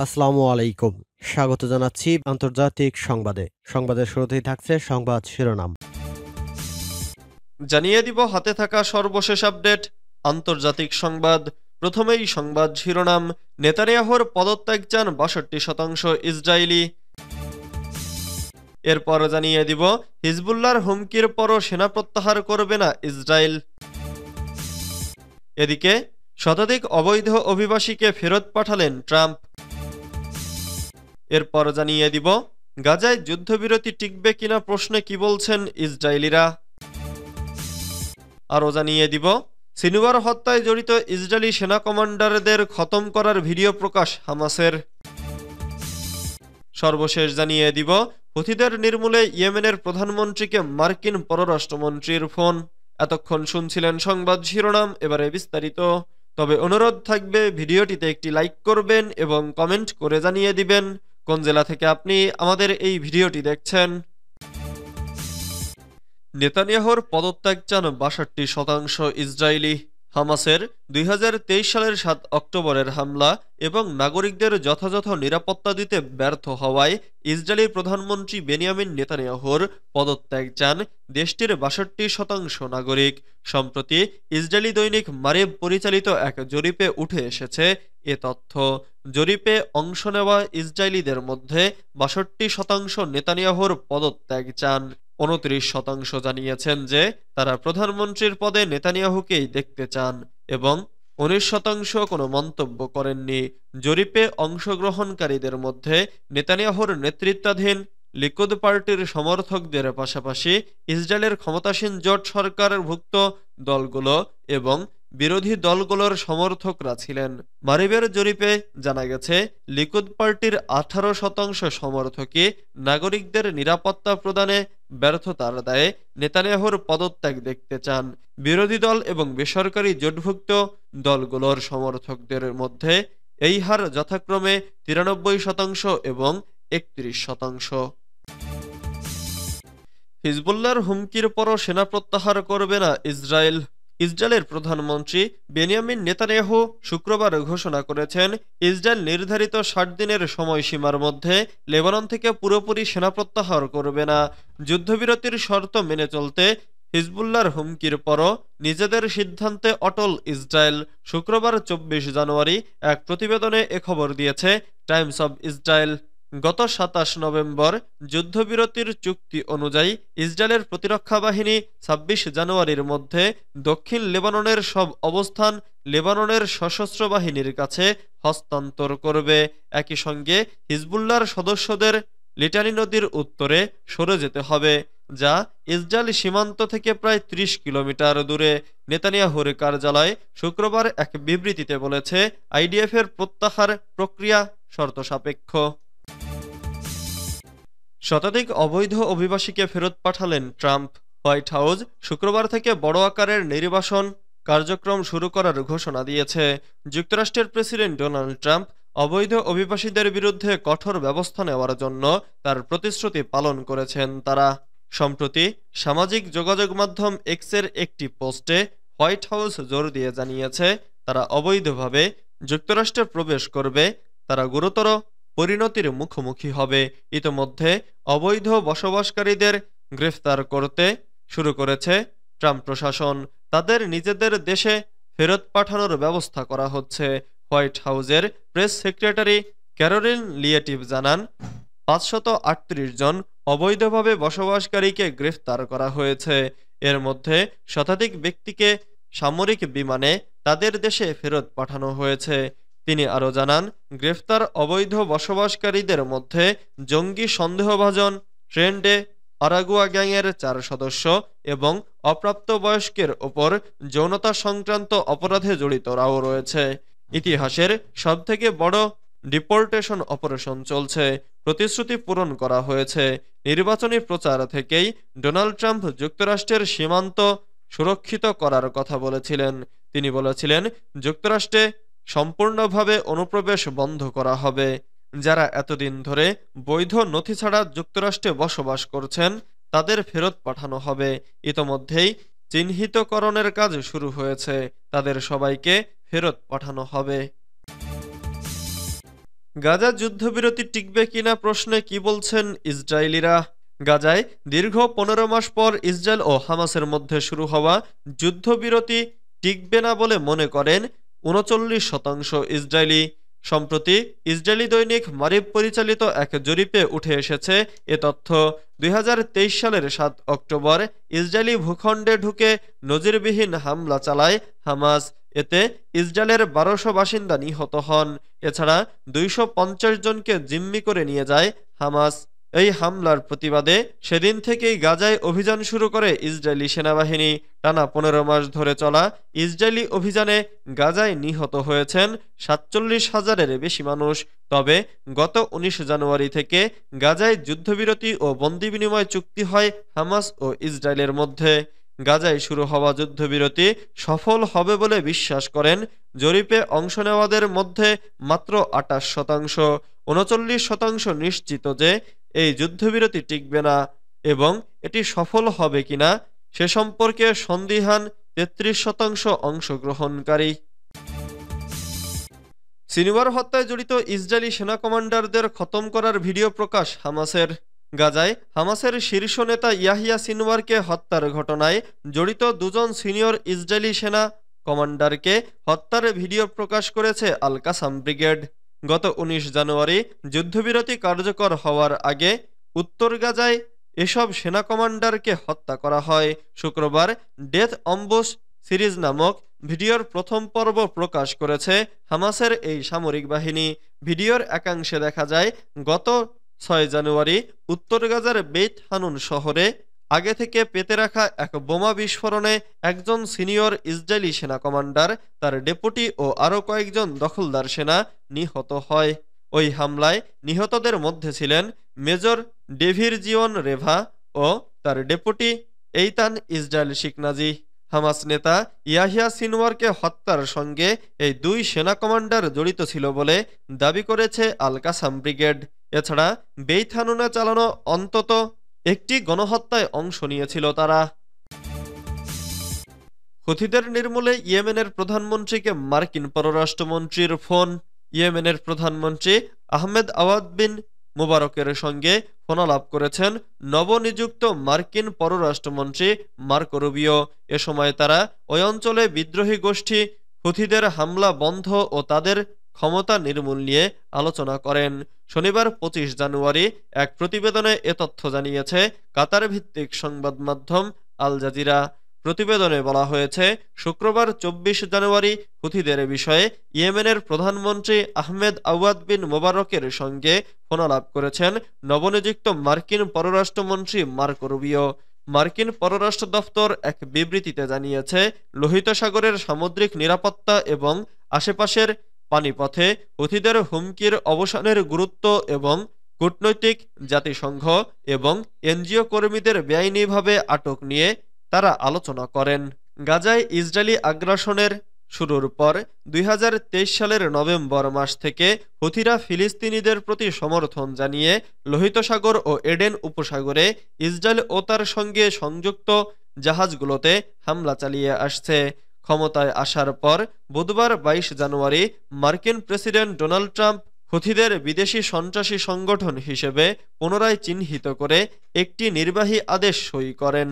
আসসালামু আলাইকুম। স্বাগত জানাচ্ছি আন্তর্জাতিক সংবাদে। সংবাদের শুরুতেই থাকছে সংবাদ শিরোনাম। জানিয়ে দিব হাতে থাকা সর্বশেষ আপডেট আন্তর্জাতিক সংবাদ। প্রথমেই সংবাদ শিরোনাম, নেতানিয়াহুর পদত্যাগ চান ৬২% ইসরায়েলি। এরপর জানিয়ে দিব হিজবুল্লাহর হুমকির পরও সেনা প্রত্যাহার করবে না ইসরায়েল। এদিকে শতাধিক অবৈধ অভিবাসীকে ফেরত পাঠালেন ট্রাম্প। এরপর জানিয়ে দিব গাজায় যুদ্ধবিরতি টিকবে কিনা প্রশ্নে কি বলছেন ইসরায়েলিরা। আরও জানিয়ে দিব সিনুয়ার হত্যায় জড়িত ইসরায়েলি সেনা কমান্ডারদের খতম করার ভিডিও প্রকাশ হামাসের। সর্বশেষ জানিয়ে দিব হুথিদের নির্মূলে ইয়েমেনের প্রধানমন্ত্রীকে মার্কিন পররাষ্ট্রমন্ত্রীর ফোন। এতক্ষণ শুনছিলেন সংবাদ শিরোনাম, এবারে বিস্তারিত। তবে অনুরোধ থাকবে ভিডিওটিতে একটি লাইক করবেন এবং কমেন্ট করে জানিয়ে দিবেন কোন জেলা থেকে আপনি আমাদের এই ভিডিওটি দেখছেন। নেতানিয়াহুর পদত্যাগ চান ৬২% ইসরায়েলি। হামাসের ২০২৩ সালের ৭ অক্টোবরের হামলা এবং নাগরিকদের যথাযথ নিরাপত্তা দিতে ব্যর্থ হওয়ায় ইসরায়েলি প্রধানমন্ত্রী বেনিয়ামিন নেতানিয়াহুর পদত্যাগ চান দেশটির ৬২% নাগরিক। সম্প্রতি ইসরায়েলি দৈনিক মারেব পরিচালিত এক জরিপে উঠে এসেছে এ তথ্য। জরিপে অংশ নেওয়া ইসরায়েলিদের মধ্যে ৬২% নেতানিয়াহুর পদত্যাগ চান। ২৯% জানিয়েছেন যে তারা প্রধানমন্ত্রীর পদে নেতানিয়াহুকেই দেখতে চান এবং ১৯% কোনো মন্তব্য করেননি। জরিপে অংশগ্রহণকারীদের মধ্যে নেতানিয়াহুর নেতৃত্বাধীন লিকুদ পার্টির সমর্থকদের পাশাপাশি ইসরায়েলের ক্ষমতাসীন জোট সরকারভুক্ত দলগুলো এবং বিরোধী দলগুলোর সমর্থকরা ছিলেন। মারিবের জরিপে জানা গেছে লিকুদ পার্টির ১৮% সমর্থকই নাগরিকদের নিরাপত্তা প্রদানে ব্যর্থতার দায়ে নেতানিয়াহুর পদত্যাগ দেখতে চান। বিরোধী দল এবং বেসরকারি জোটভুক্ত দলগুলোর সমর্থকদের মধ্যে এই হার যথাক্রমে ৯৩% এবং ৩১%। হিজবুল্লাহর হুমকির পরও সেনা প্রত্যাহার করবে না ইসরায়েল। ইসরায়েলের প্রধানমন্ত্রী বেনিয়ামিন নেতানিয়াহু শুক্রবার ঘোষণা করেছেন ইসরায়েল নির্ধারিত ৬০ দিনের সময়সীমার মধ্যে লেবানন থেকে পুরোপুরি সেনা প্রত্যাহার করবে না। যুদ্ধবিরতির শর্ত মেনে চলতে হিজবুল্লাহর হুমকির পরও নিজেদের সিদ্ধান্তে অটল ইসরায়েল। শুক্রবার ২৪ জানুয়ারি এক প্রতিবেদনে এ খবর দিয়েছে টাইমস অব ইসরায়েল। গত ২৭ নভেম্বর যুদ্ধবিরতির চুক্তি অনুযায়ী ইসরায়েলের প্রতিরক্ষা বাহিনী ২৬ জানুয়ারির মধ্যে দক্ষিণ লেবাননের সব অবস্থান লেবাননের সশস্ত্র বাহিনীর কাছে হস্তান্তর করবে। একই সঙ্গে হিজবুল্লাহর সদস্যদের লিটানি নদীর উত্তরে সরে যেতে হবে, যা ইসরায়েল সীমান্ত থেকে প্রায় ৩০ কিলোমিটার দূরে। নেতানিয়াহুর কার্যালয় শুক্রবার এক বিবৃতিতে বলেছে আইডিএফের প্রত্যাহার প্রক্রিয়া শর্তসাপেক্ষ। শতাধিক অবৈধ অভিবাসীকে ফেরত পাঠালেন ট্রাম্প। হোয়াইট হাউস শুক্রবার থেকে বড় আকারের নির্বাসন কার্যক্রম শুরু করার ঘোষণা দিয়েছে। যুক্তরাষ্ট্রের প্রেসিডেন্ট ডোনাল্ড ট্রাম্প অবৈধ অভিবাসীদের বিরুদ্ধে কঠোর ব্যবস্থা নেওয়ার জন্য তার প্রতিশ্রুতি পালন করেছেন তারা। সম্প্রতি সামাজিক যোগাযোগ মাধ্যম এক্সের একটি পোস্টে হোয়াইট হাউস জোর দিয়ে জানিয়েছে তারা অবৈধভাবে যুক্তরাষ্ট্রে প্রবেশ করবে তারা গুরুতর পরিণতির মুখোমুখি হবে। ইতোমধ্যে অবৈধ বসবাসকারীদের গ্রেফতার করতে শুরু করেছে ট্রাম্প প্রশাসন। তাদের নিজেদের দেশে ফেরত পাঠানোর ব্যবস্থা করা হচ্ছে। হোয়াইট হাউসের প্রেস সেক্রেটারি ক্যারোলিন লিয়েটিভ জানান ৫৩৮ জন অবৈধভাবে বসবাসকারীকে গ্রেফতার করা হয়েছে। এর মধ্যে শতাধিক ব্যক্তিকে সামরিক বিমানে তাদের দেশে ফেরত পাঠানো হয়েছে। তিনি আরও জানান গ্রেফতার অবৈধ বসবাসকারীদের মধ্যে জঙ্গি সন্দেহভাজন ট্রেন্ডে আরাগুয়া গ্যাংয়ের ৪ সদস্য এবং অপ্রাপ্তবয়স্কের ওপর যৌনতা সংক্রান্ত অপরাধে জড়িতরাও রয়েছে। ইতিহাসের সবথেকে বড় ডিপোর্টেশন অপারেশন চলছে। প্রতিশ্রুতি পূরণ করা হয়েছে। নির্বাচনী প্রচার থেকেই ডোনাল্ড ট্রাম্প যুক্তরাষ্ট্রের সীমান্ত সুরক্ষিত করার কথা বলেছিলেন। তিনি বলেছিলেন যুক্তরাষ্ট্রে সম্পূর্ণভাবে অনুপ্রবেশ বন্ধ করা হবে। যারা এতদিন ধরে বৈধ নথি ছাড়া যুক্তরাষ্ট্রে বসবাস করছেন তাদের ফেরত পাঠানো হবে। ইতোমধ্যেই চিহ্নিতকরণের কাজ শুরু হয়েছে। তাদের সবাইকে ফেরত পাঠানো হবে। গাজা যুদ্ধবিরতি টিকবে কিনা প্রশ্নে কি বলছেন ইসরায়েলিরা? গাজায় দীর্ঘ ১৫ মাস পর ইসরায়েল ও হামাসের মধ্যে শুরু হওয়া যুদ্ধবিরতি টিকবে না বলে মনে করেন ৩৯% ইসরায়েলি। সম্প্রতি ইসরায়েলি দৈনিক মারিব পরিচালিত এক জরিপে উঠে এসেছে এ তথ্য। ২০২৩ সালের ৭ অক্টোবর ইসরায়েলি ভূখণ্ডে ঢুকে নজিরবিহীন হামলা চালায় হামাস। এতে ইসরায়েলের ১২০০ বাসিন্দা নিহত হন। এছাড়া ২৫০ জনকে জিম্মি করে নিয়ে যায় হামাস। এই হামলার প্রতিবাদে সেদিন থেকেই গাজায় অভিযান শুরু করে ইসরায়েলি সেনাবাহিনী। টানা ১৫ মাস ধরে চলা ইসরায়েলি অভিযানে গাজায় নিহত হয়েছেন ৪৭,০০০-এর বেশি মানুষ। তবে গত ১৯ জানুয়ারি থেকে গাজায় যুদ্ধবিরতি ও বন্দি বিনিময় চুক্তি হয় হামাস ও ইসরায়েলের মধ্যে। গাজায় শুরু হওয়া যুদ্ধবিরতি সফল হবে বলে বিশ্বাস করেন জরিপে অংশ নেওয়াদের মধ্যে মাত্র ২৮%। ৩৯% নিশ্চিত যে এই যুদ্ধবিরতি টিকবে না এবং এটি সফল হবে কিনা সে সম্পর্কে সন্দিহান ৩৩% অংশগ্রহণকারী। সিনওয়ার হত্যায় জড়িত ইসরায়েলি সেনা কমান্ডারদের খতম করার ভিডিও প্রকাশ হামাসের। গাজায় হামাসের শীর্ষ নেতা ইয়াহিয়া সিনওয়ারকে হত্যার ঘটনায় জড়িত দুজন সিনিয়র ইসরায়েলি সেনা কমান্ডারকে হত্যার ভিডিও প্রকাশ করেছে আল কাসাম ব্রিগেড। গত ১৯ জানুয়ারি যুদ্ধবিরতি কার্যকর হওয়ার আগে উত্তর গাজায় এসব সেনা কমান্ডারকে হত্যা করা হয়। শুক্রবার ডেথ অম্বুস সিরিজ নামক ভিডিওর প্রথম পর্ব প্রকাশ করেছে হামাসের এই সামরিক বাহিনী। ভিডিওর একাংশে দেখা যায় গত ৬ জানুয়ারি উত্তর গাজার বেইত হানুন শহরে আগে থেকে পেতে রাখা এক বোমা বিস্ফোরণে একজন সিনিয়র ইসরায়েলি সেনা কমান্ডার, তার ডেপুটি ও আরও কয়েকজন দখলদার সেনা নিহত হয়। ওই হামলায় নিহতদের মধ্যে ছিলেন মেজর ডেভির জিওন রেভা ও তার ডেপুটি এইতান ইসরায়েল শিকনাজি। হামাস নেতা ইয়াহিয়া সিনওয়ারকে হত্যার সঙ্গে এই দুই সেনা কমান্ডার জড়িত ছিল বলে দাবি করেছে আল কাসাম ব্রিগেড। এছাড়া বেইত হানুনে চালানো অন্তত একটি গণহত্যায় অংশ নিয়েছিল তারা। হুথিদের নির্মূলে ইয়েমেনের প্রধানমন্ত্রীকে মার্কিন পররাষ্ট্রমন্ত্রীর ফোন। ইয়েমেনের প্রধানমন্ত্রী আহমেদ আওয়াদ বিন মুবারকের সঙ্গে ফোনালাপ করেছেন নবনিযুক্ত মার্কিন পররাষ্ট্রমন্ত্রী মার্কো রুবিও। এ সময় তারা ওই অঞ্চলে বিদ্রোহী গোষ্ঠী হুথিদের হামলা বন্ধ ও তাদের ক্ষমতা নির্মূল নিয়ে আলোচনা করেন। শনিবার ২৫ জানুয়ারি এক প্রতিবেদনে এ তথ্য জানিয়েছে কাতার ভিত্তিক সংবাদ মাধ্যম আল জাজিরা। প্রতিবেদনে বলা হয়েছে, শুক্রবার ২৪ জানুয়ারি হুথিদের বিষয়ে ইয়েমেনের প্রধানমন্ত্রী আহমেদ আওয়াদ বিন মোবারকের সঙ্গে ফোনালাপ করেছেন নবনিযুক্ত মার্কিন পররাষ্ট্রমন্ত্রী মার্কো রুবিও। মার্কিন পররাষ্ট্র দফতর এক বিবৃতিতে জানিয়েছে, লোহিত সাগরের সামুদ্রিক নিরাপত্তা এবং আশেপাশের পানিপথে হুথিদের হুমকির অবসানের গুরুত্ব এবং কূটনৈতিক জাতিসংঘ এবং এনজিও কর্মীদের বেআইনিভাবে আটক নিয়ে তারা আলোচনা করেন। গাজায় ইসরায়েলি আগ্রাসনের শুরুর পর ২০২৩ সালের নভেম্বর মাস থেকে হুথিরা ফিলিস্তিনিদের প্রতি সমর্থন জানিয়ে লোহিত সাগর ও এডেন উপসাগরে ইসরায়েল ও তার সঙ্গে সংযুক্ত জাহাজগুলোতে হামলা চালিয়ে আসছে। ক্ষমতায় আসার পর বুধবার ২২ জানুয়ারি মার্কিন প্রেসিডেন্ট ডোনাল্ড ট্রাম্প হুথিদের বিদেশি সন্ত্রাসী সংগঠন হিসেবে পুনরায় চিহ্নিত করে একটি নির্বাহী আদেশ সই করেন।